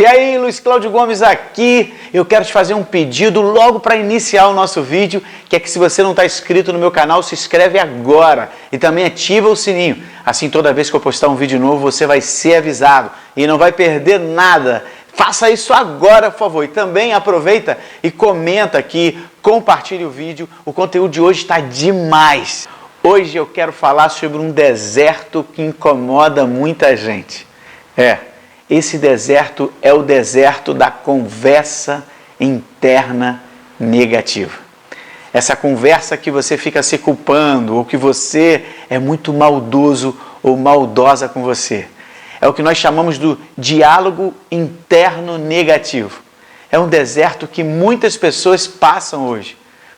E aí, Luiz Cláudio Gomes aqui, eu quero te fazer um pedido logo para iniciar o nosso vídeo, que é que se você não está inscrito no meu canal, se inscreve agora e também ativa o sininho. Assim, toda vez que eu postar um vídeo novo, você vai ser avisado e não vai perder nada. Faça isso agora, por favor. E também aproveita e comenta aqui, compartilhe o vídeo. O conteúdo de hoje está demais. Hoje eu quero falar sobre um deserto que incomoda muita gente. Esse deserto é o deserto da conversa interna negativa. Essa conversa que você fica se culpando, ou que você é muito maldoso ou maldosa com você. É o que nós chamamos do diálogo interno negativo. É um deserto que muitas pessoas passam hoje.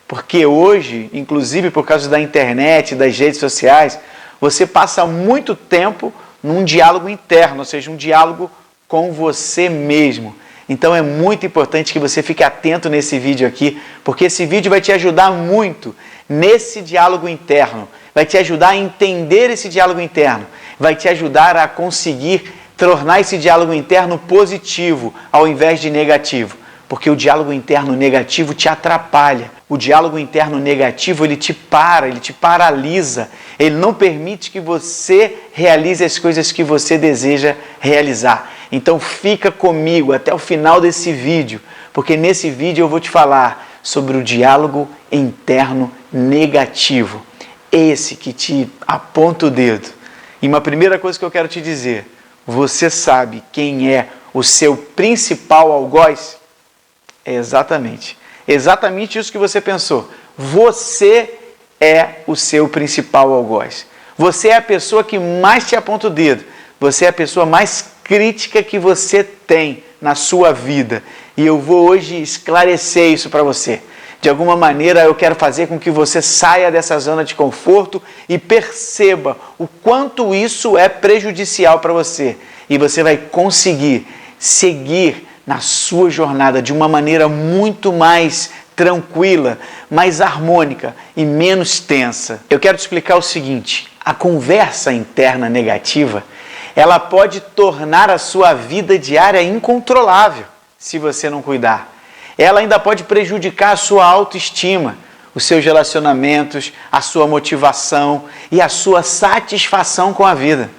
Porque hoje, inclusive por causa da internet, das redes sociais, você passa muito tempo num diálogo interno, ou seja, um diálogo com você mesmo. Então é muito importante que você fique atento nesse vídeo aqui, porque esse vídeo vai te ajudar muito nesse diálogo interno, vai te ajudar a entender esse diálogo interno, vai te ajudar a conseguir tornar esse diálogo interno positivo ao invés de negativo, porque o diálogo interno negativo te atrapalha. O diálogo interno negativo, ele te paralisa, ele não permite que você realize as coisas que você deseja realizar. Então fica comigo até o final desse vídeo, porque nesse vídeo eu vou te falar sobre o diálogo interno negativo, esse que te aponta o dedo. E uma primeira coisa que eu quero te dizer, você sabe quem é o seu principal algoz? É exatamente isso que você pensou. Você é o seu principal algoz. Você é a pessoa que mais te aponta o dedo. Você é a pessoa mais crítica que você tem na sua vida. E eu vou hoje esclarecer isso para você. De alguma maneira eu quero fazer com que você saia dessa zona de conforto e perceba o quanto isso é prejudicial para você. E você vai conseguir seguir na sua jornada de uma maneira muito mais tranquila, mais harmônica e menos tensa. Eu quero te explicar o seguinte: a conversa interna negativa, ela pode tornar a sua vida diária incontrolável, se você não cuidar. Ela ainda pode prejudicar a sua autoestima, os seus relacionamentos, a sua motivação e a sua satisfação com a vida.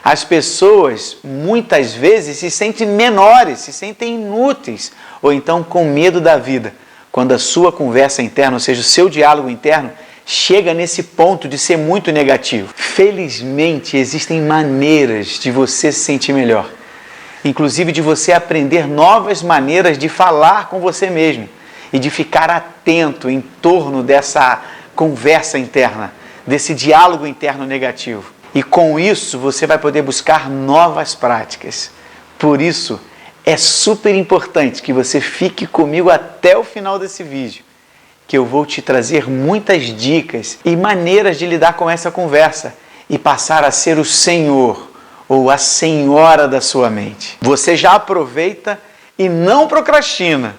As pessoas, muitas vezes, se sentem menores, se sentem inúteis, ou então com medo da vida, quando a sua conversa interna, ou seja, o seu diálogo interno, chega nesse ponto de ser muito negativo. Felizmente, existem maneiras de você se sentir melhor, inclusive de você aprender novas maneiras de falar com você mesmo e de ficar atento em torno dessa conversa interna, desse diálogo interno negativo. E com isso você vai poder buscar novas práticas. Por isso é super importante que você fique comigo até o final desse vídeo, que eu vou te trazer muitas dicas e maneiras de lidar com essa conversa e passar a ser o senhor ou a senhora da sua mente. Você já aproveita e não procrastina.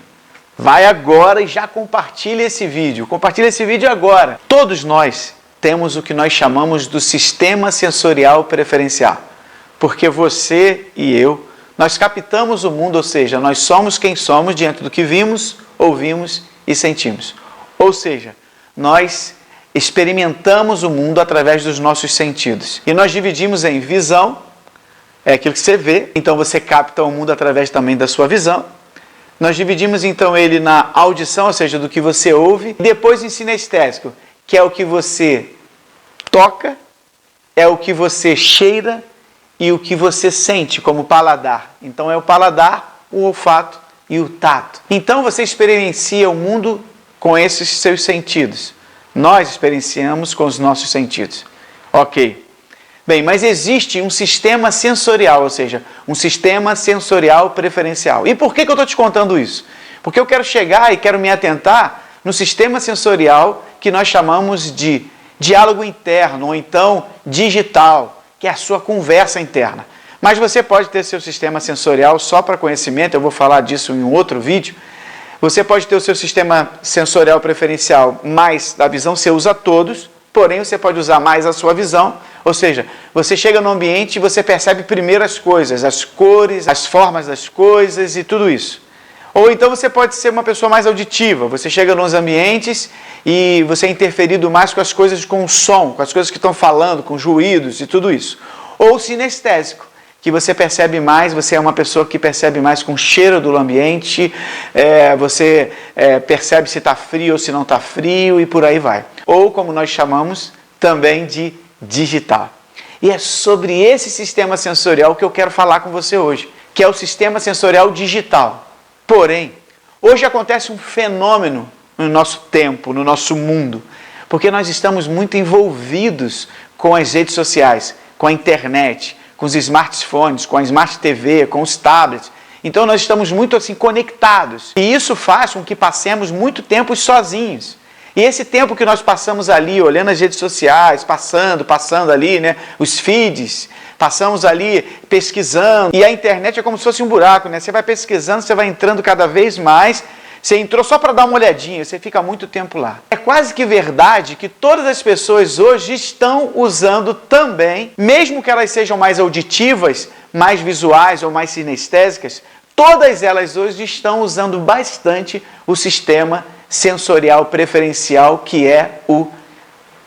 Vai agora e já compartilha esse vídeo. Compartilha esse vídeo agora. Todos nós temos o que nós chamamos do sistema sensorial preferencial. Porque você e eu, nós captamos o mundo, ou seja, nós somos quem somos diante do que vimos, ouvimos e sentimos. Ou seja, nós experimentamos o mundo através dos nossos sentidos. E nós dividimos em visão, é aquilo que você vê, então você capta o mundo através também da sua visão. Nós dividimos então ele na audição, ou seja, do que você ouve, e depois em sinestésico, que é o que você toca, é o que você cheira e o que você sente como paladar. Então é o paladar, o olfato e o tato. Então você experiencia o mundo com esses seus sentidos. Nós experienciamos com os nossos sentidos. Ok. Bem, mas existe um sistema sensorial, ou seja, um sistema sensorial preferencial. E por que eu estou te contando isso? Porque eu quero chegar e quero me atentar no sistema sensorial que nós chamamos de diálogo interno, ou então digital, que é a sua conversa interna. Mas você pode ter seu sistema sensorial só para conhecimento, eu vou falar disso em um outro vídeo. Você pode ter o seu sistema sensorial preferencial mais da visão, você usa todos, porém você pode usar mais a sua visão, Ou seja, você chega no ambiente e você percebe primeiro as coisas, as cores, as formas das coisas e tudo isso. Ou então você pode ser uma pessoa mais auditiva, você chega nos ambientes e você é interferido mais com as coisas, com o som, com as coisas que estão falando, com os ruídos e tudo isso. Ou sinestésico, que você percebe mais, você é uma pessoa que percebe mais com o cheiro do ambiente, você percebe se está frio ou se não está frio e por aí vai. Ou como nós chamamos também de digital. E é sobre esse sistema sensorial que eu quero falar com você hoje, que é o sistema sensorial digital. Porém, hoje acontece um fenômeno no nosso tempo, no nosso mundo, porque nós estamos muito envolvidos com as redes sociais, com a internet, com os smartphones, com a Smart TV, com os tablets. Então nós estamos muito assim conectados. E isso faz com que passemos muito tempo sozinhos. E esse tempo que nós passamos ali, olhando as redes sociais, passando ali, né, os feeds, passamos ali pesquisando. E a internet é como se fosse um buraco, né? Você vai pesquisando, você vai entrando cada vez mais. Você entrou só para dar uma olhadinha, você fica muito tempo lá. É quase que verdade que todas as pessoas hoje estão usando também, mesmo que elas sejam mais auditivas, mais visuais ou mais sinestésicas, todas elas hoje estão usando bastante o sistema sensorial preferencial, que é o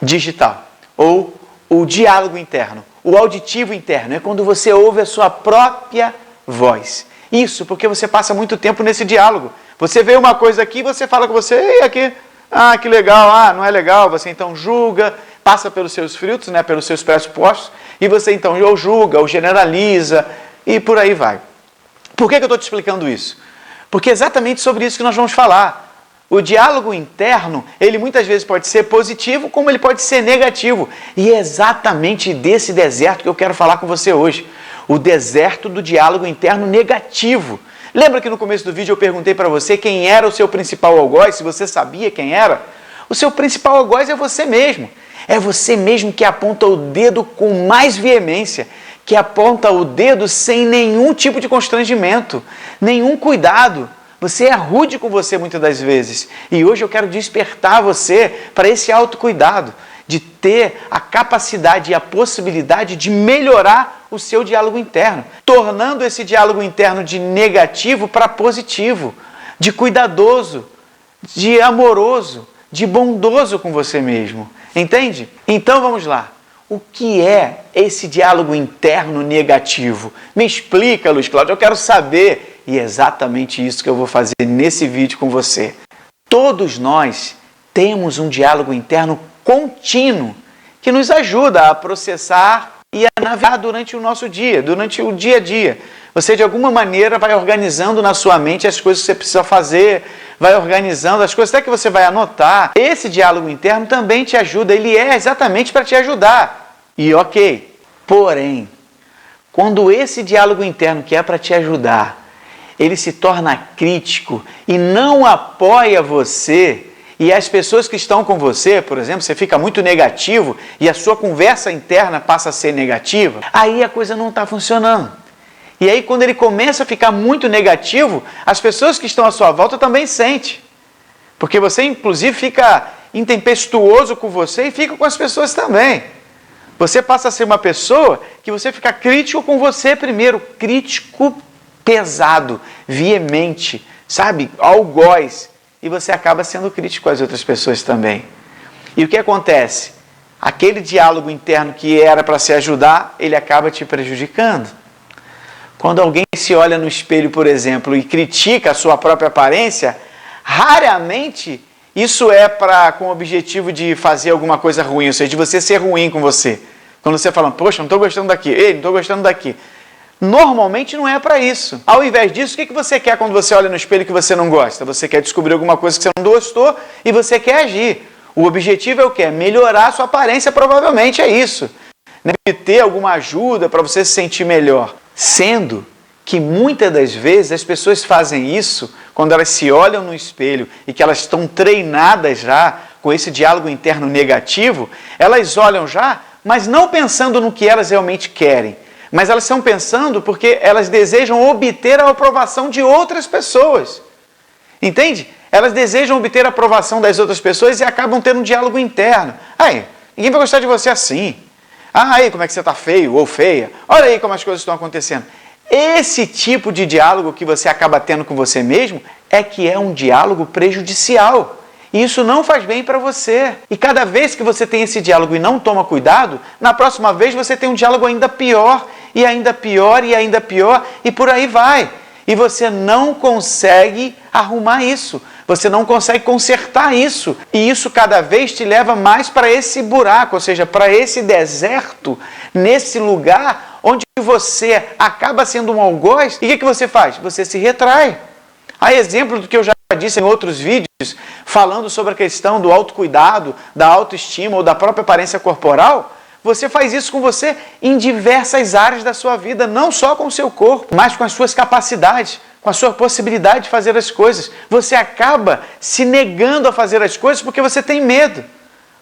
digital, ou o diálogo interno, o auditivo interno. É quando você ouve a sua própria voz. Isso porque você passa muito tempo nesse diálogo. Você vê uma coisa aqui, você fala com você, ei, aqui, que legal, não é legal, você então julga, passa pelos seus filtros, né, pelos seus pressupostos, e você então ou julga, ou generaliza, e por aí vai. Por que eu estou te explicando isso? Porque é exatamente sobre isso que nós vamos falar. O diálogo interno, ele muitas vezes pode ser positivo, como ele pode ser negativo. E é exatamente desse deserto que eu quero falar com você hoje. O deserto do diálogo interno negativo. Lembra que no começo do vídeo eu perguntei para você quem era o seu principal algoz, se você sabia quem era? O seu principal algoz é você mesmo. É você mesmo que aponta o dedo com mais veemência, que aponta o dedo sem nenhum tipo de constrangimento, nenhum cuidado. Você é rude com você muitas das vezes. E hoje eu quero despertar você para esse autocuidado, de ter a capacidade e a possibilidade de melhorar o seu diálogo interno, tornando esse diálogo interno de negativo para positivo, de cuidadoso, de amoroso, de bondoso com você mesmo. Entende? Então vamos lá. O que é esse diálogo interno negativo? Me explica, Luiz Cláudio, eu quero saber. E é exatamente isso que eu vou fazer nesse vídeo com você. Todos nós temos um diálogo interno contínuo que nos ajuda a processar e a navegar durante o nosso dia, durante o dia a dia. Você, de alguma maneira, vai organizando na sua mente as coisas que você precisa fazer, vai organizando as coisas até que você vai anotar. Esse diálogo interno também te ajuda, ele é exatamente para te ajudar. E ok, porém, quando esse diálogo interno que é para te ajudar, ele se torna crítico e não apoia você, e as pessoas que estão com você, por exemplo, você fica muito negativo e a sua conversa interna passa a ser negativa, aí a coisa não está funcionando. E aí quando ele começa a ficar muito negativo, as pessoas que estão à sua volta também sentem. Porque você inclusive fica intempestuoso com você e fica com as pessoas também. Você passa a ser uma pessoa que você fica crítico com você primeiro, crítico pesado, veemente, sabe, algoz. E você acaba sendo crítico com as outras pessoas também. E o que acontece? Aquele diálogo interno que era para se ajudar, ele acaba te prejudicando. Quando alguém se olha no espelho, por exemplo, e critica a sua própria aparência, raramente isso é com o objetivo de fazer alguma coisa ruim, ou seja, de você ser ruim com você. Quando você fala, poxa, não estou gostando daqui, ei, não estou gostando daqui. Normalmente não é para isso. Ao invés disso, o que você quer quando você olha no espelho que você não gosta? Você quer descobrir alguma coisa que você não gostou e você quer agir. O objetivo é o quê? Melhorar a sua aparência, provavelmente é isso. Ter alguma ajuda para você se sentir melhor. Sendo que muitas das vezes as pessoas fazem isso quando elas se olham no espelho e que elas estão treinadas já com esse diálogo interno negativo, elas olham já, mas não pensando no que elas realmente querem. Mas elas estão pensando porque elas desejam obter a aprovação de outras pessoas. Entende? Elas desejam obter a aprovação das outras pessoas e acabam tendo um diálogo interno. Aí, ninguém vai gostar de você assim. Ah, aí como é que você está feio ou feia? Olha aí como as coisas estão acontecendo. Esse tipo de diálogo que você acaba tendo com você mesmo é que é um diálogo prejudicial. E isso não faz bem para você. E cada vez que você tem esse diálogo e não toma cuidado, na próxima vez você tem um diálogo ainda pior, e ainda pior, e ainda pior, e por aí vai. E você não consegue arrumar isso. Você não consegue consertar isso. E isso cada vez te leva mais para esse buraco, ou seja, para esse deserto, nesse lugar onde você acaba sendo um algoz. E o que você faz? Você se retrai. Há exemplo do que eu já disse em outros vídeos, falando sobre a questão do autocuidado, da autoestima ou da própria aparência corporal. Você faz isso com você em diversas áreas da sua vida, não só com o seu corpo, mas com as suas capacidades, com a sua possibilidade de fazer as coisas. Você acaba se negando a fazer as coisas porque você tem medo,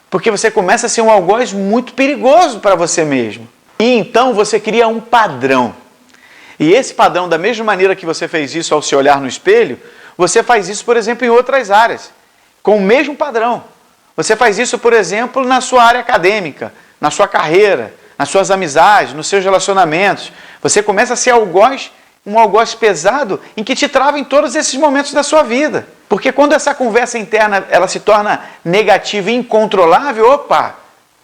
porque você começa a ser um algoz muito perigoso para você mesmo. E então você cria um padrão. E esse padrão, da mesma maneira que você fez isso ao se olhar no espelho, você faz isso, por exemplo, em outras áreas, com o mesmo padrão. Você faz isso, por exemplo, na sua área acadêmica, na sua carreira, nas suas amizades, nos seus relacionamentos. Você começa a ser um algoz pesado em que te trava em todos esses momentos da sua vida. Porque quando essa conversa interna ela se torna negativa e incontrolável, opa,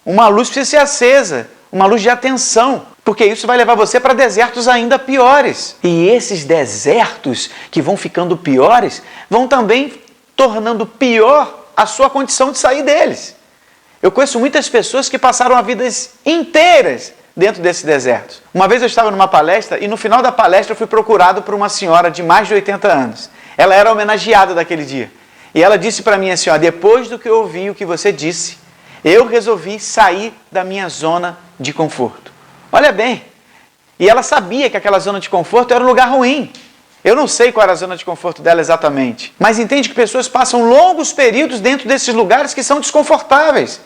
uma luz precisa ser acesa, uma luz de atenção, porque isso vai levar você para desertos ainda piores. E esses desertos que vão ficando piores, vão também tornando pior a sua condição de sair deles. Eu conheço muitas pessoas que passaram a vidas inteiras dentro desses desertos. Uma vez eu estava numa palestra e no final da palestra eu fui procurado por uma senhora de mais de 80 anos. Ela era homenageada daquele dia. E ela disse para mim assim, ó, depois do que eu ouvi o que você disse, eu resolvi sair da minha zona de conforto. Olha bem, e ela sabia que aquela zona de conforto era um lugar ruim. Eu não sei qual era a zona de conforto dela exatamente, mas entende que pessoas passam longos períodos dentro desses lugares que são desconfortáveis.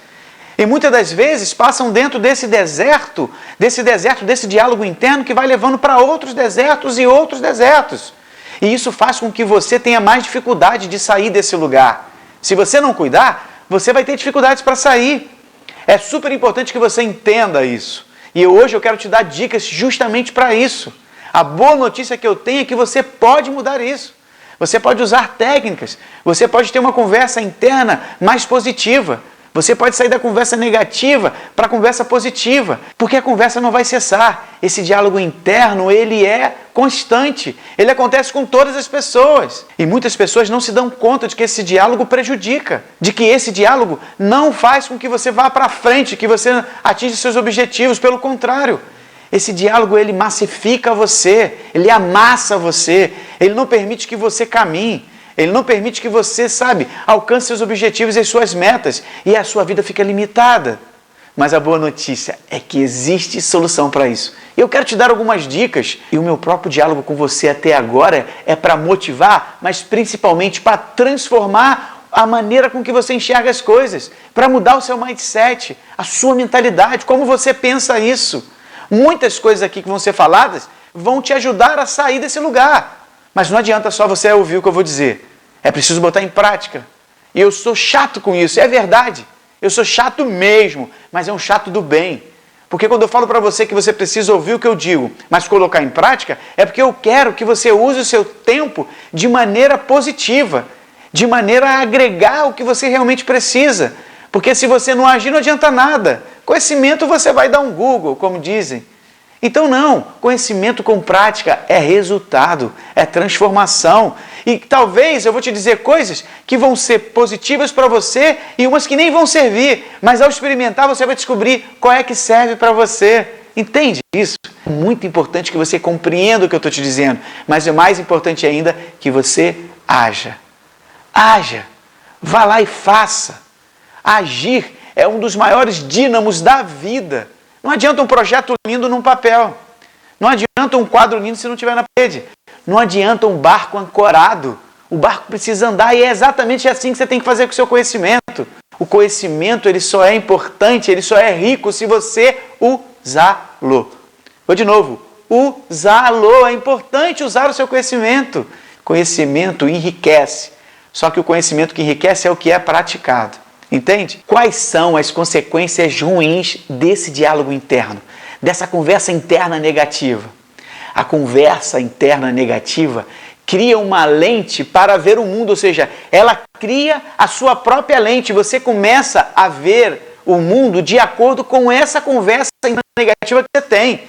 E muitas das vezes passam dentro desse deserto, desse diálogo interno que vai levando para outros desertos e outros desertos. E isso faz com que você tenha mais dificuldade de sair desse lugar. Se você não cuidar, você vai ter dificuldades para sair. É super importante que você entenda isso. E hoje eu quero te dar dicas justamente para isso. A boa notícia que eu tenho é que você pode mudar isso. Você pode usar técnicas, você pode ter uma conversa interna mais positiva. Você pode sair da conversa negativa para a conversa positiva, porque a conversa não vai cessar. Esse diálogo interno, ele é constante. Ele acontece com todas as pessoas. E muitas pessoas não se dão conta de que esse diálogo prejudica, de que esse diálogo não faz com que você vá para frente, que você atinja seus objetivos. Pelo contrário, esse diálogo, ele massifica você, ele amassa você, ele não permite que você caminhe. Ele não permite que você, alcance seus objetivos e as suas metas. E a sua vida fica limitada. Mas a boa notícia é que existe solução para isso. Eu quero te dar algumas dicas. E o meu próprio diálogo com você até agora é para motivar, mas principalmente para transformar a maneira com que você enxerga as coisas. Para mudar o seu mindset, a sua mentalidade, como você pensa isso. Muitas coisas aqui que vão ser faladas vão te ajudar a sair desse lugar. Mas não adianta só você ouvir o que eu vou dizer. É preciso botar em prática. E eu sou chato com isso, é verdade. Eu sou chato mesmo, mas é um chato do bem. Porque quando eu falo para você que você precisa ouvir o que eu digo, mas colocar em prática, é porque eu quero que você use o seu tempo de maneira positiva, de maneira a agregar o que você realmente precisa. Porque se você não agir, não adianta nada. Conhecimento você vai dar um Google, como dizem. Então não, conhecimento com prática é resultado, é transformação. E talvez eu vou te dizer coisas que vão ser positivas para você e umas que nem vão servir. Mas ao experimentar você vai descobrir qual é que serve para você. Entende isso? É muito importante que você compreenda o que eu estou te dizendo. Mas é mais importante ainda que você haja. Haja. Vá lá e faça. Agir é um dos maiores dínamos da vida. Não adianta um projeto lindo num papel. Não adianta um quadro lindo se não estiver na parede. Não adianta um barco ancorado. O barco precisa andar e é exatamente assim que você tem que fazer com o seu conhecimento. O conhecimento ele só é importante, ele só é rico se você usá-lo. Vou de novo. Usá-lo. É importante usar o seu conhecimento. Conhecimento enriquece. Só que o conhecimento que enriquece é o que é praticado. Entende? Quais são as consequências ruins desse diálogo interno, dessa conversa interna negativa? A conversa interna negativa cria uma lente para ver o mundo, ou seja, ela cria a sua própria lente. Você começa a ver o mundo de acordo com essa conversa negativa que você tem.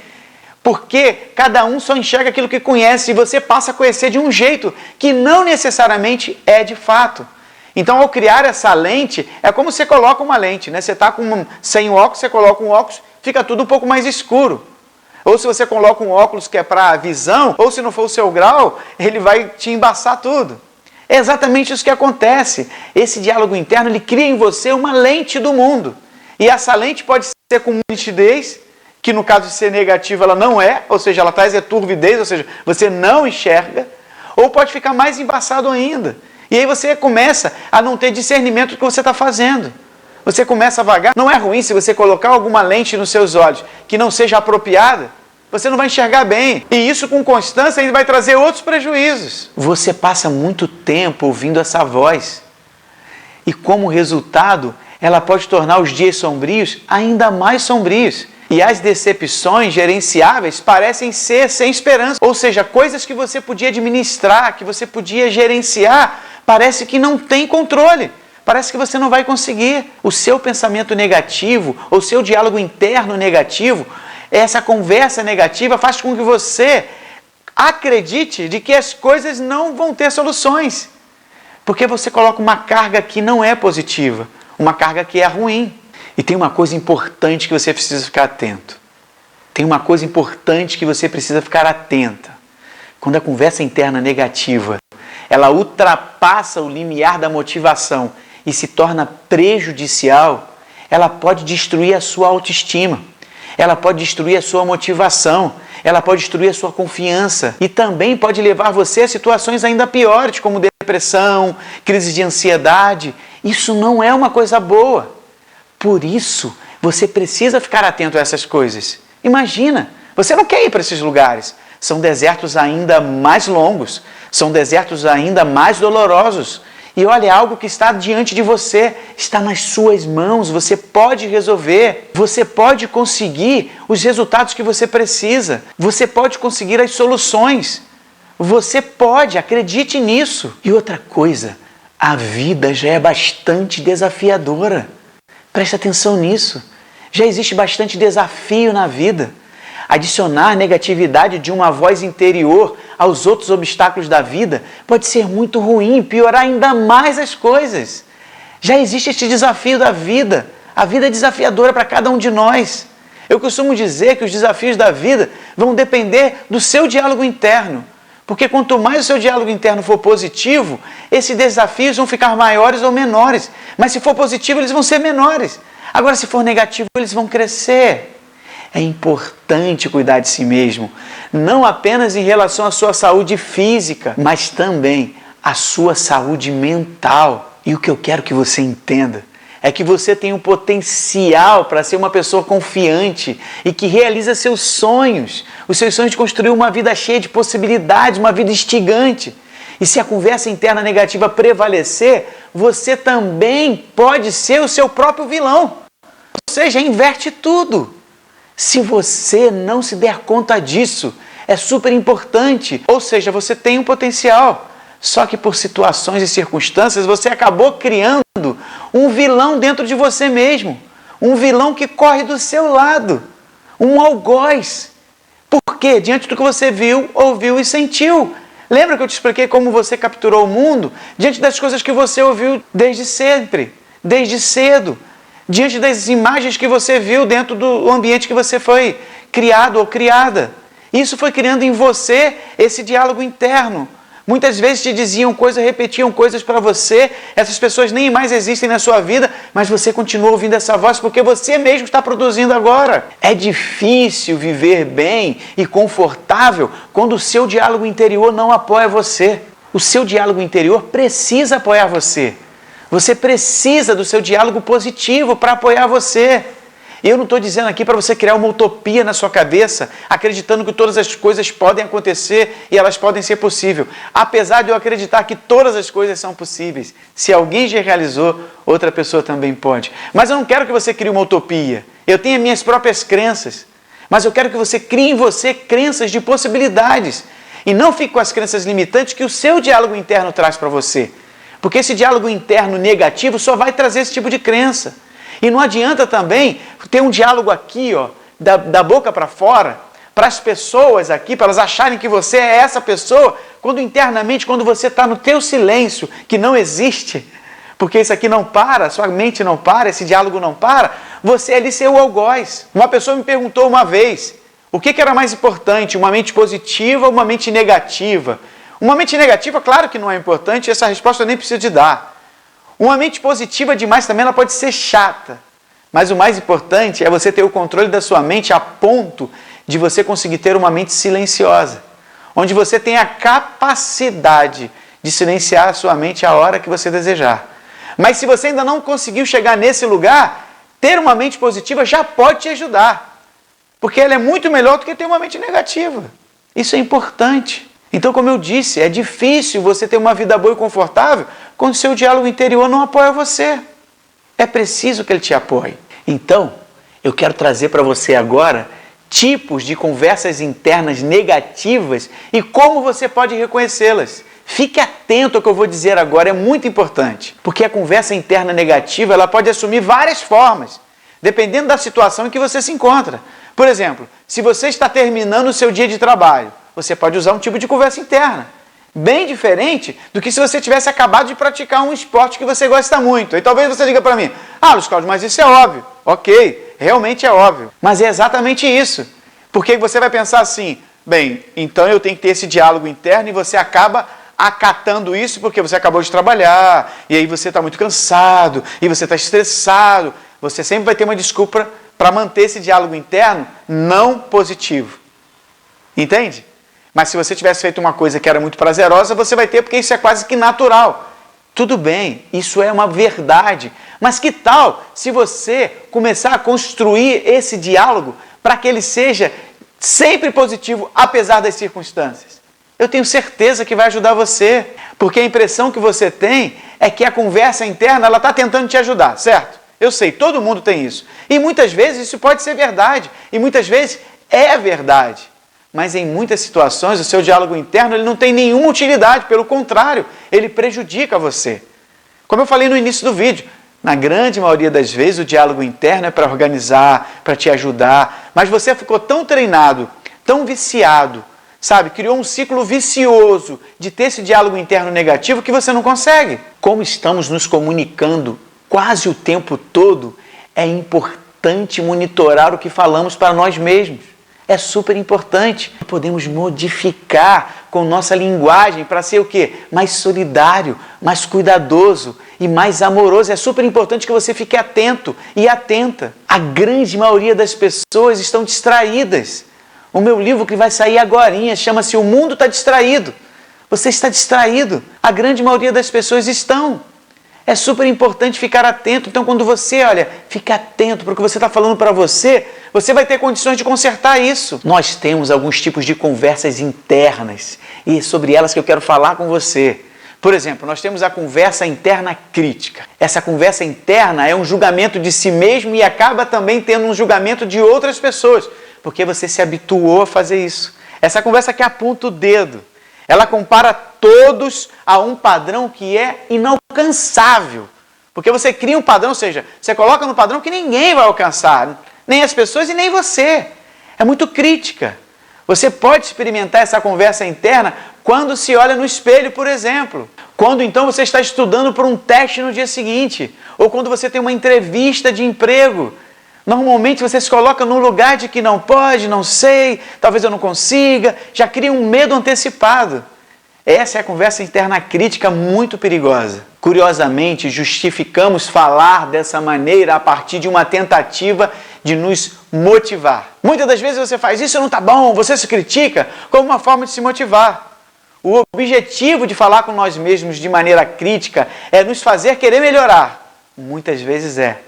Porque cada um só enxerga aquilo que conhece e você passa a conhecer de um jeito que não necessariamente é de fato. Então, ao criar essa lente, é como você coloca uma lente, né? Você está sem o óculos, você coloca um óculos, fica tudo um pouco mais escuro. Ou se você coloca um óculos que é para visão, ou se não for o seu grau, ele vai te embaçar tudo. É exatamente isso que acontece. Esse diálogo interno, ele cria em você uma lente do mundo. E essa lente pode ser com nitidez, que no caso de ser negativa ela não é, ou seja, ela traz turvidez, ou seja, você não enxerga, ou pode ficar mais embaçado ainda. E aí você começa a não ter discernimento do que você está fazendo. Você começa a vagar. Não é ruim se você colocar alguma lente nos seus olhos que não seja apropriada, você não vai enxergar bem. E isso com constância ainda vai trazer outros prejuízos. Você passa muito tempo ouvindo essa voz. E como resultado, ela pode tornar os dias sombrios ainda mais sombrios. E as decepções gerenciáveis parecem ser sem esperança. Ou seja, coisas que você podia administrar, que você podia gerenciar, parece que não tem controle. Parece que você não vai conseguir. O seu pensamento negativo, o seu diálogo interno negativo, essa conversa negativa faz com que você acredite de que as coisas não vão ter soluções. Porque você coloca uma carga que não é positiva, uma carga que é ruim. E tem uma coisa importante que você precisa ficar atento. Tem uma coisa importante que você precisa ficar atenta. Quando a conversa interna negativa, ela ultrapassa o limiar da motivação e se torna prejudicial, ela pode destruir a sua autoestima, ela pode destruir a sua motivação, ela pode destruir a sua confiança e também pode levar você a situações ainda piores, como depressão, crise de ansiedade. Isso não é uma coisa boa. Por isso, você precisa ficar atento a essas coisas. Imagina, você não quer ir para esses lugares. São desertos ainda mais longos, são desertos ainda mais dolorosos. E olha, algo que está diante de você, está nas suas mãos, você pode resolver, você pode conseguir os resultados que você precisa, você pode conseguir as soluções, você pode, acredite nisso. E outra coisa, a vida já é bastante desafiadora, preste atenção nisso, já existe bastante desafio na vida. Adicionar negatividade de uma voz interior aos outros obstáculos da vida pode ser muito ruim, piorar ainda mais as coisas. Já existe este desafio da vida. A vida é desafiadora para cada um de nós. Eu costumo dizer que os desafios da vida vão depender do seu diálogo interno. Porque quanto mais o seu diálogo interno for positivo, esses desafios vão ficar maiores ou menores. Mas se for positivo, eles vão ser menores. Agora, se for negativo, eles vão crescer. É importante cuidar de si mesmo, não apenas em relação à sua saúde física, mas também à sua saúde mental. E o que eu quero que você entenda é que você tem um potencial para ser uma pessoa confiante e que realiza seus sonhos, os seus sonhos de construir uma vida cheia de possibilidades, uma vida instigante. E se a conversa interna negativa prevalecer, você também pode ser o seu próprio vilão. Ou seja, inverte tudo. Se você não se der conta disso, é super importante. Ou seja, você tem um potencial. Só que por situações e circunstâncias, você acabou criando um vilão dentro de você mesmo. Um vilão que corre do seu lado. Um algoz. Por quê? Diante do que você viu, ouviu e sentiu. Lembra que eu te expliquei como você capturou o mundo? Diante das coisas que você ouviu desde sempre, desde cedo. Diante das imagens que você viu dentro do ambiente que você foi criado ou criada. Isso foi criando em você esse diálogo interno. Muitas vezes te diziam coisas, repetiam coisas para você, essas pessoas nem mais existem na sua vida, mas você continua ouvindo essa voz porque você mesmo está produzindo agora. É difícil viver bem e confortável quando o seu diálogo interior não apoia você. O seu diálogo interior precisa apoiar você. Você precisa do seu diálogo positivo para apoiar você. E eu não estou dizendo aqui para você criar uma utopia na sua cabeça, acreditando que todas as coisas podem acontecer e elas podem ser possíveis. Apesar de eu acreditar que todas as coisas são possíveis. Se alguém já realizou, outra pessoa também pode. Mas eu não quero que você crie uma utopia. Eu tenho minhas próprias crenças. Mas eu quero que você crie em você crenças de possibilidades. E não fique com as crenças limitantes que o seu diálogo interno traz para você. Porque esse diálogo interno negativo só vai trazer esse tipo de crença. E não adianta também ter um diálogo aqui, ó, da boca para fora, para as pessoas aqui, para elas acharem que você é essa pessoa, quando internamente, quando você está no teu silêncio, que não existe, porque isso aqui não para, sua mente não para, esse diálogo não para, você é ali seu algoz. Uma pessoa me perguntou uma vez, o que era mais importante, uma mente positiva ou uma mente negativa? Uma mente negativa, claro que não é importante, essa resposta eu nem preciso de dar. Uma mente positiva demais também ela pode ser chata, mas o mais importante é você ter o controle da sua mente a ponto de você conseguir ter uma mente silenciosa, onde você tem a capacidade de silenciar a sua mente a hora que você desejar. Mas se você ainda não conseguiu chegar nesse lugar, ter uma mente positiva já pode te ajudar, porque ela é muito melhor do que ter uma mente negativa. Isso é importante. Então, como eu disse, é difícil você ter uma vida boa e confortável quando o seu diálogo interior não apoia você. É preciso que ele te apoie. Então, eu quero trazer para você agora tipos de conversas internas negativas e como você pode reconhecê-las. Fique atento ao que eu vou dizer agora, é muito importante. Porque a conversa interna negativa ela pode assumir várias formas, dependendo da situação em que você se encontra. Por exemplo, se você está terminando o seu dia de trabalho, você pode usar um tipo de conversa interna, bem diferente do que se você tivesse acabado de praticar um esporte que você gosta muito. E talvez você diga para mim, Luiz Cláudio, mas isso é óbvio. Ok, realmente é óbvio. Mas é exatamente isso. Porque você vai pensar assim, bem, então eu tenho que ter esse diálogo interno e você acaba acatando isso porque você acabou de trabalhar, e aí você está muito cansado, e você está estressado. Você sempre vai ter uma desculpa para manter esse diálogo interno não positivo. Entende? Mas se você tivesse feito uma coisa que era muito prazerosa, você vai ter, porque isso é quase que natural. Tudo bem, isso é uma verdade. Mas que tal se você começar a construir esse diálogo para que ele seja sempre positivo, apesar das circunstâncias? Eu tenho certeza que vai ajudar você, porque a impressão que você tem é que a conversa interna ela está tentando te ajudar, certo? Eu sei, todo mundo tem isso. E muitas vezes isso pode ser verdade, e muitas vezes é verdade. Mas em muitas situações o seu diálogo interno ele não tem nenhuma utilidade, pelo contrário, ele prejudica você. Como eu falei no início do vídeo, na grande maioria das vezes o diálogo interno é para organizar, para te ajudar, mas você ficou tão treinado, tão viciado, sabe, criou um ciclo vicioso de ter esse diálogo interno negativo que você não consegue. Como estamos nos comunicando quase o tempo todo, é importante monitorar o que falamos para nós mesmos. É super importante. Podemos modificar com nossa linguagem para ser o quê? Mais solidário, mais cuidadoso e mais amoroso. É super importante que você fique atento e atenta. A grande maioria das pessoas estão distraídas. O meu livro que vai sair agorinha chama-se O Mundo Está Distraído. Você está distraído. A grande maioria das pessoas estão. É super importante ficar atento. Então, quando você, fica atento para o que você está falando para você, você vai ter condições de consertar isso. Nós temos alguns tipos de conversas internas e é sobre elas que eu quero falar com você. Por exemplo, nós temos a conversa interna crítica. Essa conversa interna é um julgamento de si mesmo e acaba também tendo um julgamento de outras pessoas, porque você se habituou a fazer isso. Essa conversa que aponta o dedo. Ela compara todos a um padrão que é inalcançável. Porque você cria um padrão, ou seja, você coloca no padrão que ninguém vai alcançar, nem as pessoas e nem você. É muito crítica. Você pode experimentar essa conversa interna quando se olha no espelho, por exemplo. Quando então você está estudando para um teste no dia seguinte, ou quando você tem uma entrevista de emprego. Normalmente você se coloca num lugar de que não pode, não sei, talvez eu não consiga, já cria um medo antecipado. Essa é a conversa interna crítica muito perigosa. Curiosamente, justificamos falar dessa maneira a partir de uma tentativa de nos motivar. Muitas das vezes você faz isso, não está bom, você se critica como uma forma de se motivar. O objetivo de falar com nós mesmos de maneira crítica é nos fazer querer melhorar. Muitas vezes é.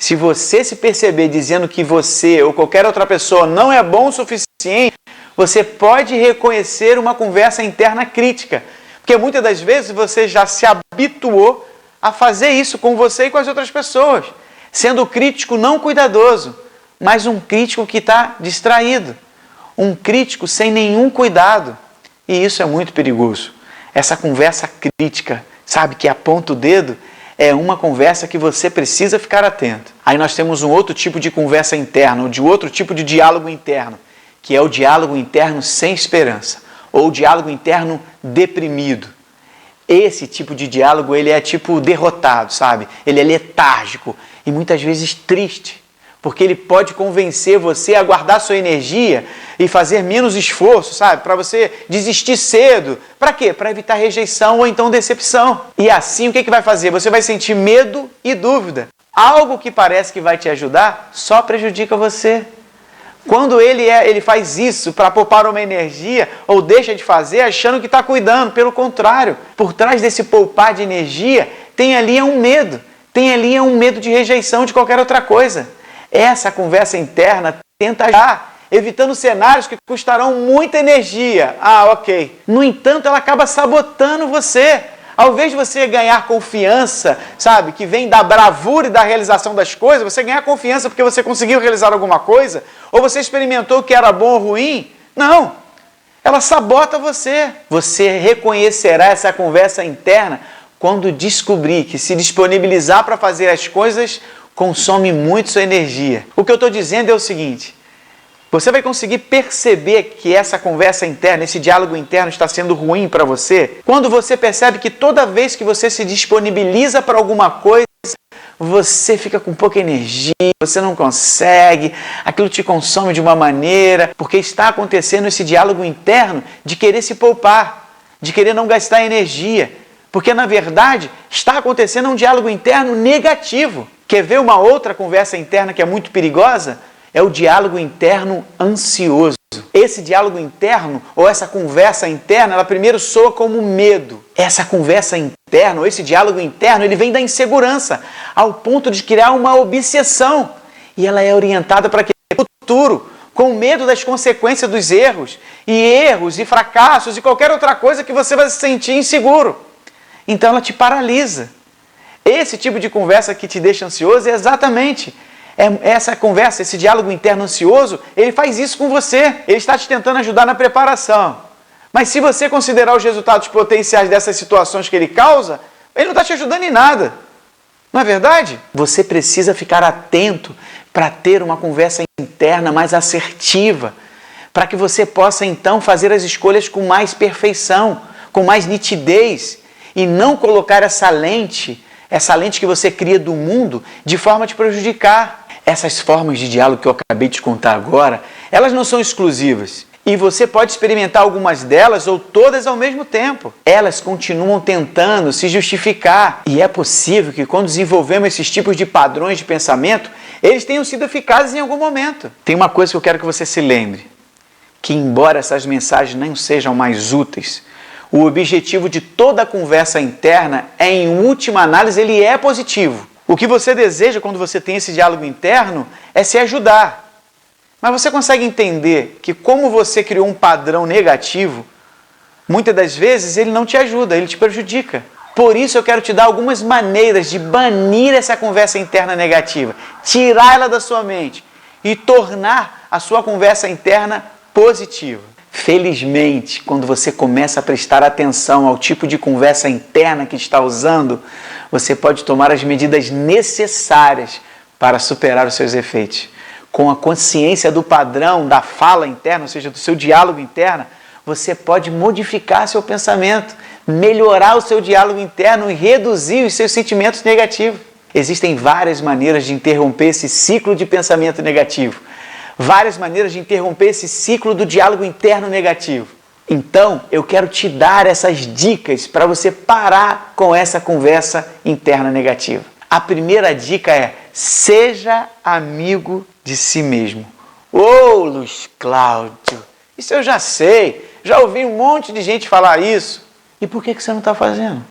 Se você se perceber dizendo que você ou qualquer outra pessoa não é bom o suficiente, você pode reconhecer uma conversa interna crítica. Porque muitas das vezes você já se habituou a fazer isso com você e com as outras pessoas. Sendo crítico não cuidadoso, mas um crítico que está distraído. Um crítico sem nenhum cuidado. E isso é muito perigoso. Essa conversa crítica, sabe, que aponta o dedo, é uma conversa que você precisa ficar atento. Aí nós temos um outro tipo de conversa interna, ou de outro tipo de diálogo interno, que é o diálogo interno sem esperança, ou o diálogo interno deprimido. Esse tipo de diálogo, ele é tipo derrotado, sabe? Ele é letárgico e muitas vezes triste, porque ele pode convencer você a guardar sua energia e fazer menos esforço, sabe? Para você desistir cedo. Para quê? Para evitar rejeição ou então decepção. E assim, o que vai fazer? Você vai sentir medo e dúvida. Algo que parece que vai te ajudar, só prejudica você. Quando ele faz isso para poupar uma energia ou deixa de fazer achando que está cuidando, pelo contrário, por trás desse poupar de energia, tem ali um medo. Tem ali um medo de rejeição de qualquer outra coisa. Essa conversa interna tenta ajudar, evitando cenários que custarão muita energia. Ah, ok. No entanto, ela acaba sabotando você. Ao invés de você ganhar confiança, sabe, que vem da bravura e da realização das coisas, você ganhar confiança porque você conseguiu realizar alguma coisa, ou você experimentou o que era bom ou ruim, não. Ela sabota você. Você reconhecerá essa conversa interna quando descobrir que se disponibilizar para fazer as coisas consome muito sua energia. O que eu estou dizendo é o seguinte: você vai conseguir perceber que essa conversa interna, esse diálogo interno está sendo ruim para você quando você percebe que toda vez que você se disponibiliza para alguma coisa, você fica com pouca energia, você não consegue, aquilo te consome de uma maneira, porque está acontecendo esse diálogo interno de querer se poupar, de querer não gastar energia, porque na verdade está acontecendo um diálogo interno negativo. Quer ver uma outra conversa interna que é muito perigosa? É o diálogo interno ansioso. Esse diálogo interno, ou essa conversa interna, ela primeiro soa como medo. Essa conversa interna, ou esse diálogo interno, ele vem da insegurança, ao ponto de criar uma obsessão. E ela é orientada para o futuro, com medo das consequências dos erros e fracassos e qualquer outra coisa que você vai se sentir inseguro. Então ela te paralisa. Esse tipo de conversa que te deixa ansioso é exatamente essa conversa, esse diálogo interno ansioso, ele faz isso com você. Ele está te tentando ajudar na preparação. Mas se você considerar os resultados potenciais dessas situações que ele causa, ele não está te ajudando em nada. Não é verdade? Você precisa ficar atento para ter uma conversa interna mais assertiva, para que você possa então fazer as escolhas com mais perfeição, com mais nitidez, e não colocar essa lente que você cria do mundo de forma a te prejudicar. Essas formas de diálogo que eu acabei de contar agora, elas não são exclusivas. E você pode experimentar algumas delas ou todas ao mesmo tempo. Elas continuam tentando se justificar. E é possível que quando desenvolvemos esses tipos de padrões de pensamento, eles tenham sido eficazes em algum momento. Tem uma coisa que eu quero que você se lembre. Que embora essas mensagens não sejam mais úteis, o objetivo de toda a conversa interna é, em última análise, ele é positivo. O que você deseja quando você tem esse diálogo interno é se ajudar. Mas você consegue entender que como você criou um padrão negativo, muitas das vezes ele não te ajuda, ele te prejudica. Por isso eu quero te dar algumas maneiras de banir essa conversa interna negativa, tirar ela da sua mente e tornar a sua conversa interna positiva. Felizmente, quando você começa a prestar atenção ao tipo de conversa interna que está usando, você pode tomar as medidas necessárias para superar os seus efeitos. Com a consciência do padrão, da fala interna, ou seja, do seu diálogo interno, você pode modificar seu pensamento, melhorar o seu diálogo interno e reduzir os seus sentimentos negativos. Existem várias maneiras de interromper esse ciclo de pensamento negativo. Várias maneiras de interromper esse ciclo do diálogo interno negativo. Então, eu quero te dar essas dicas para você parar com essa conversa interna negativa. A primeira dica é: seja amigo de si mesmo. Ô, Luiz Cláudio, isso eu já sei, já ouvi um monte de gente falar isso. E por que você não está fazendo?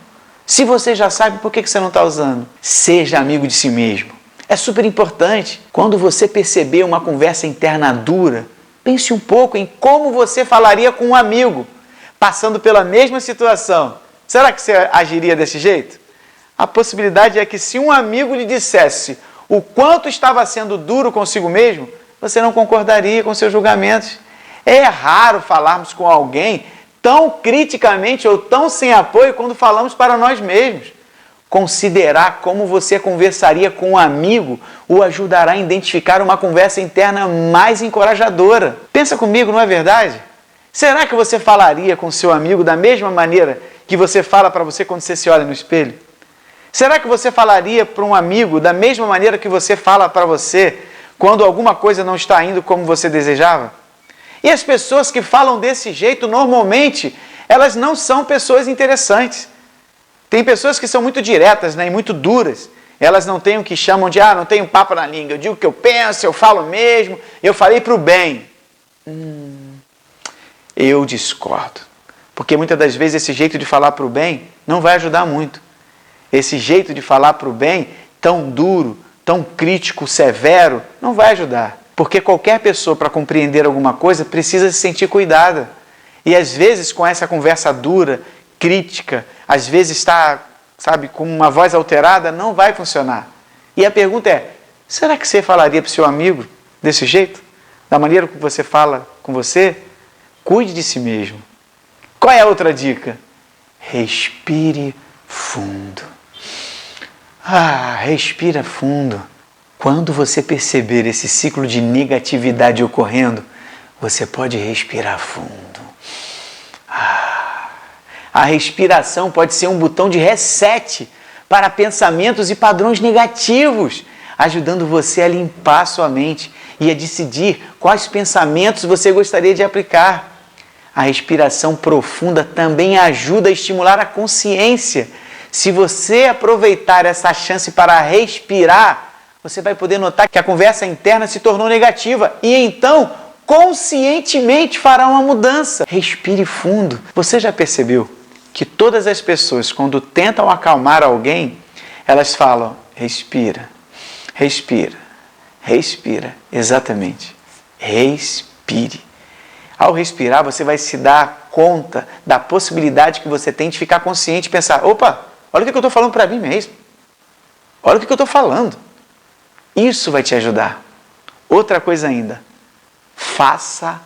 Se você já sabe, por que você não está usando? Seja amigo de si mesmo. É super importante. Quando você perceber uma conversa interna dura, pense um pouco em como você falaria com um amigo, passando pela mesma situação. Será que você agiria desse jeito? A possibilidade é que se um amigo lhe dissesse o quanto estava sendo duro consigo mesmo, você não concordaria com seus julgamentos. É raro falarmos com alguém tão criticamente ou tão sem apoio quando falamos para nós mesmos. Considerar como você conversaria com um amigo o ajudará a identificar uma conversa interna mais encorajadora. Pensa comigo, não é verdade? Será que você falaria com seu amigo da mesma maneira que você fala para você quando você se olha no espelho? Será que você falaria para um amigo da mesma maneira que você fala para você quando alguma coisa não está indo como você desejava? E as pessoas que falam desse jeito, normalmente, elas não são pessoas interessantes. Tem pessoas que são muito diretas, né, e muito duras. Elas não têm o que chamam de, não tenho papo na língua, eu digo o que eu penso, eu falo mesmo, eu falei para o bem. Eu discordo. Porque muitas das vezes esse jeito de falar para o bem não vai ajudar muito. Esse jeito de falar para o bem, tão duro, tão crítico, severo, não vai ajudar. Porque qualquer pessoa, para compreender alguma coisa, precisa se sentir cuidada. E às vezes, com essa conversa dura, crítica, às vezes está, com uma voz alterada, não vai funcionar. E a pergunta é, será que você falaria para o seu amigo desse jeito? Da maneira que você fala com você? Cuide de si mesmo. Qual é a outra dica? Respire fundo. Respira fundo. Quando você perceber esse ciclo de negatividade ocorrendo, você pode respirar fundo. A respiração pode ser um botão de reset para pensamentos e padrões negativos, ajudando você a limpar sua mente e a decidir quais pensamentos você gostaria de aplicar. A respiração profunda também ajuda a estimular a consciência. Se você aproveitar essa chance para respirar, você vai poder notar que a conversa interna se tornou negativa e então, conscientemente, fará uma mudança. Respire fundo. Você já percebeu que todas as pessoas, quando tentam acalmar alguém, elas falam, respira, respira, respira. Exatamente. Respire. Ao respirar, você vai se dar conta da possibilidade que você tem de ficar consciente e pensar, opa, olha o que eu estou falando para mim mesmo. Olha o que eu estou falando. Isso vai te ajudar. Outra coisa ainda, faça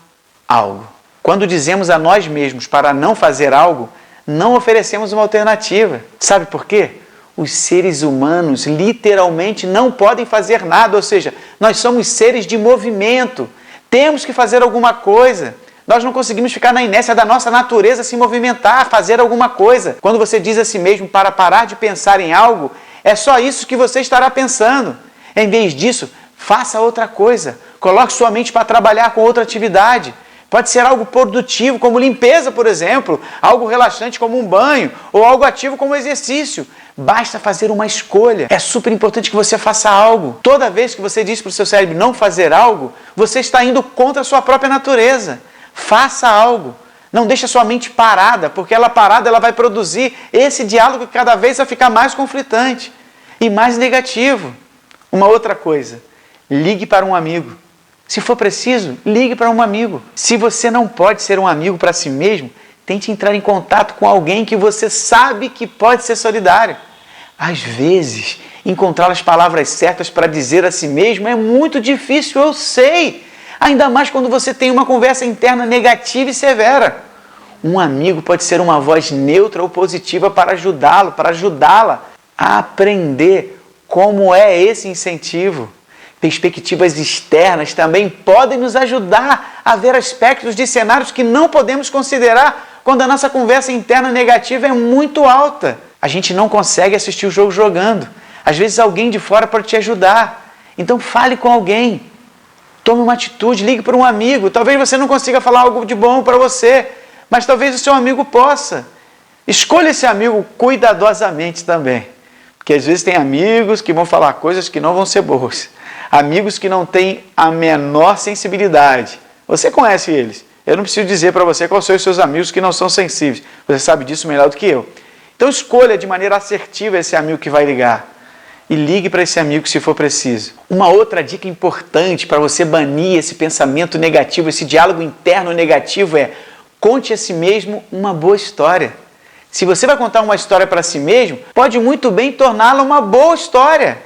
algo. Quando dizemos a nós mesmos para não fazer algo, não oferecemos uma alternativa. Sabe por quê? Os seres humanos literalmente não podem fazer nada, ou seja, nós somos seres de movimento. Temos que fazer alguma coisa. Nós não conseguimos ficar na inércia da nossa natureza se movimentar, fazer alguma coisa. Quando você diz a si mesmo para parar de pensar em algo, é só isso que você estará pensando. Em vez disso, faça outra coisa. Coloque sua mente para trabalhar com outra atividade. Pode ser algo produtivo, como limpeza, por exemplo, algo relaxante como um banho, ou algo ativo como exercício. Basta fazer uma escolha. É super importante que você faça algo. Toda vez que você diz para o seu cérebro não fazer algo, você está indo contra a sua própria natureza. Faça algo. Não deixe a sua mente parada, porque ela parada ela vai produzir esse diálogo que cada vez vai ficar mais conflitante e mais negativo. Uma outra coisa, ligue para um amigo. Se for preciso, ligue para um amigo. Se você não pode ser um amigo para si mesmo, tente entrar em contato com alguém que você sabe que pode ser solidário. Às vezes, encontrar as palavras certas para dizer a si mesmo é muito difícil, eu sei. Ainda mais quando você tem uma conversa interna negativa e severa. Um amigo pode ser uma voz neutra ou positiva para ajudá-lo, para ajudá-la a aprender como é esse incentivo. Perspectivas externas também podem nos ajudar a ver aspectos de cenários que não podemos considerar quando a nossa conversa interna negativa é muito alta. A gente não consegue assistir o jogo jogando. Às vezes alguém de fora pode te ajudar. Então fale com alguém. Tome uma atitude, ligue para um amigo. Talvez você não consiga falar algo de bom para você, mas talvez o seu amigo possa. Escolha esse amigo cuidadosamente também. Porque às vezes tem amigos que vão falar coisas que não vão ser boas. Amigos que não têm a menor sensibilidade. Você conhece eles. Eu não preciso dizer para você quais são os seus amigos que não são sensíveis. Você sabe disso melhor do que eu. Então escolha de maneira assertiva esse amigo que vai ligar. e ligue para esse amigo se for preciso. Uma outra dica importante para você banir esse pensamento negativo, esse diálogo interno negativo é: conte a si mesmo uma boa história. Se você vai contar uma história para si mesmo, pode muito bem torná-la uma boa história.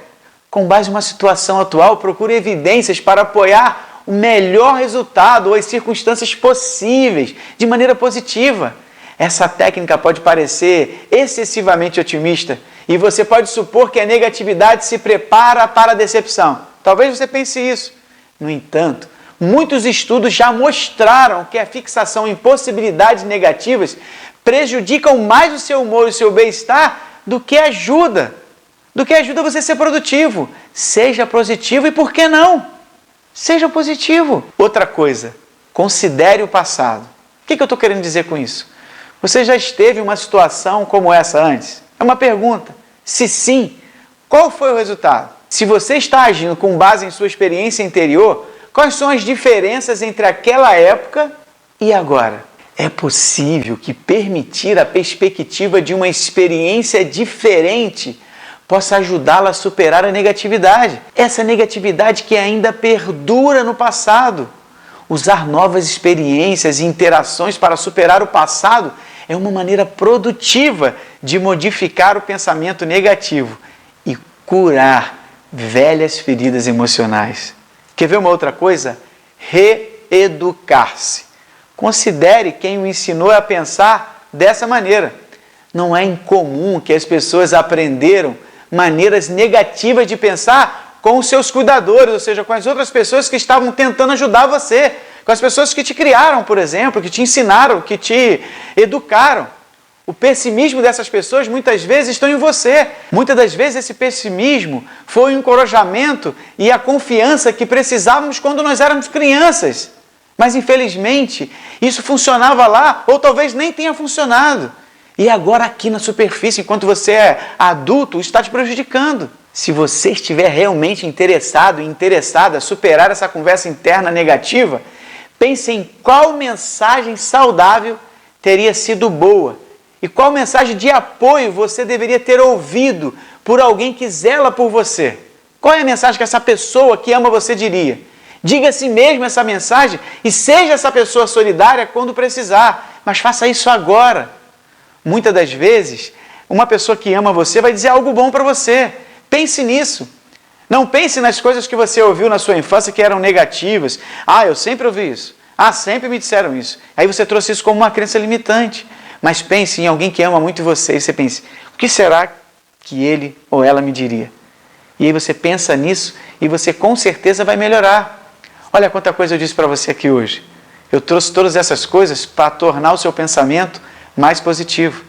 Com base numa situação atual, procure evidências para apoiar o melhor resultado ou as circunstâncias possíveis de maneira positiva. Essa técnica pode parecer excessivamente otimista e você pode supor que a negatividade se prepara para a decepção. Talvez você pense isso. No entanto, muitos estudos já mostraram que a fixação em possibilidades negativas prejudicam mais o seu humor e o seu bem-estar do que ajuda você a ser produtivo. Seja positivo e por que não? Seja positivo. Outra coisa, considere o passado. O que eu estou querendo dizer com isso? Você já esteve em uma situação como essa antes? É uma pergunta. Se sim, qual foi o resultado? Se você está agindo com base em sua experiência anterior, quais são as diferenças entre aquela época e agora? É possível que permitir a perspectiva de uma experiência diferente possa ajudá-la a superar a negatividade. Essa negatividade que ainda perdura no passado. Usar novas experiências e interações para superar o passado é uma maneira produtiva de modificar o pensamento negativo e curar velhas feridas emocionais. Quer ver uma outra coisa? Reeducar-se. Considere quem o ensinou a pensar dessa maneira. Não é incomum que as pessoas aprenderam maneiras negativas de pensar com os seus cuidadores, ou seja, com as outras pessoas que estavam tentando ajudar você, com as pessoas que te criaram, por exemplo, que te ensinaram, que te educaram. O pessimismo dessas pessoas muitas vezes estão em você. Muitas das vezes esse pessimismo foi o encorajamento e a confiança que precisávamos quando nós éramos crianças. Mas infelizmente isso funcionava lá, ou talvez nem tenha funcionado. E agora aqui na superfície, enquanto você é adulto, está te prejudicando. Se você estiver realmente interessado e interessada a superar essa conversa interna negativa, pense em qual mensagem saudável teria sido boa e qual mensagem de apoio você deveria ter ouvido por alguém que zela por você. Qual é a mensagem que essa pessoa que ama você diria? Diga a si mesmo essa mensagem e seja essa pessoa solidária quando precisar, mas faça isso agora. Muitas das vezes, uma pessoa que ama você vai dizer algo bom para você. Pense nisso. Não pense nas coisas que você ouviu na sua infância que eram negativas. Ah, eu sempre ouvi isso. Ah, sempre me disseram isso. Aí você trouxe isso como uma crença limitante. Mas pense em alguém que ama muito você e você pense, o que será que ele ou ela me diria? E aí você pensa nisso e você com certeza vai melhorar. Olha quanta coisa eu disse para você aqui hoje. Eu trouxe todas essas coisas para tornar o seu pensamento mais positivo.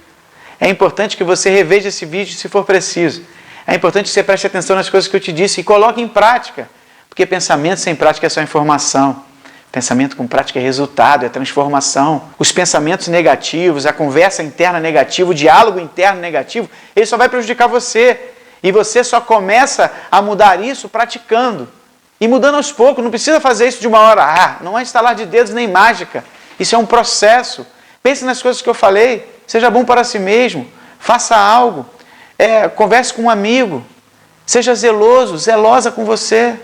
É importante que você reveja esse vídeo se for preciso. É importante que você preste atenção nas coisas que eu te disse e coloque em prática. Porque pensamento sem prática é só informação. Pensamento com prática é resultado, é transformação. Os pensamentos negativos, a conversa interna negativa, o diálogo interno negativo, ele só vai prejudicar você. E você só começa a mudar isso praticando. E mudando aos poucos, não precisa fazer isso de uma hora. Não é estalar de dedos nem mágica. Isso é um processo. Pense nas coisas que eu falei. Seja bom para si mesmo. Faça algo. Converse com um amigo. Seja zeloso, zelosa com você.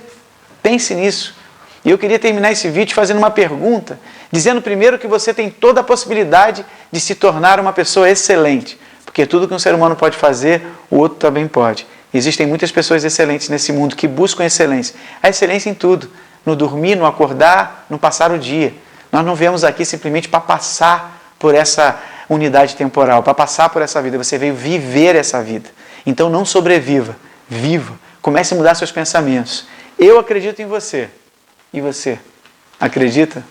Pense nisso. E eu queria terminar esse vídeo fazendo uma pergunta, dizendo primeiro que você tem toda a possibilidade de se tornar uma pessoa excelente. Porque tudo que um ser humano pode fazer, o outro também pode. Existem muitas pessoas excelentes nesse mundo que buscam excelência. A excelência em tudo. No dormir, no acordar, no passar o dia. Nós não viemos aqui simplesmente para passar por essa unidade temporal, para passar por essa vida. Você veio viver essa vida. Então não sobreviva, viva. Comece a mudar seus pensamentos. Eu acredito em você. E você? Acredita?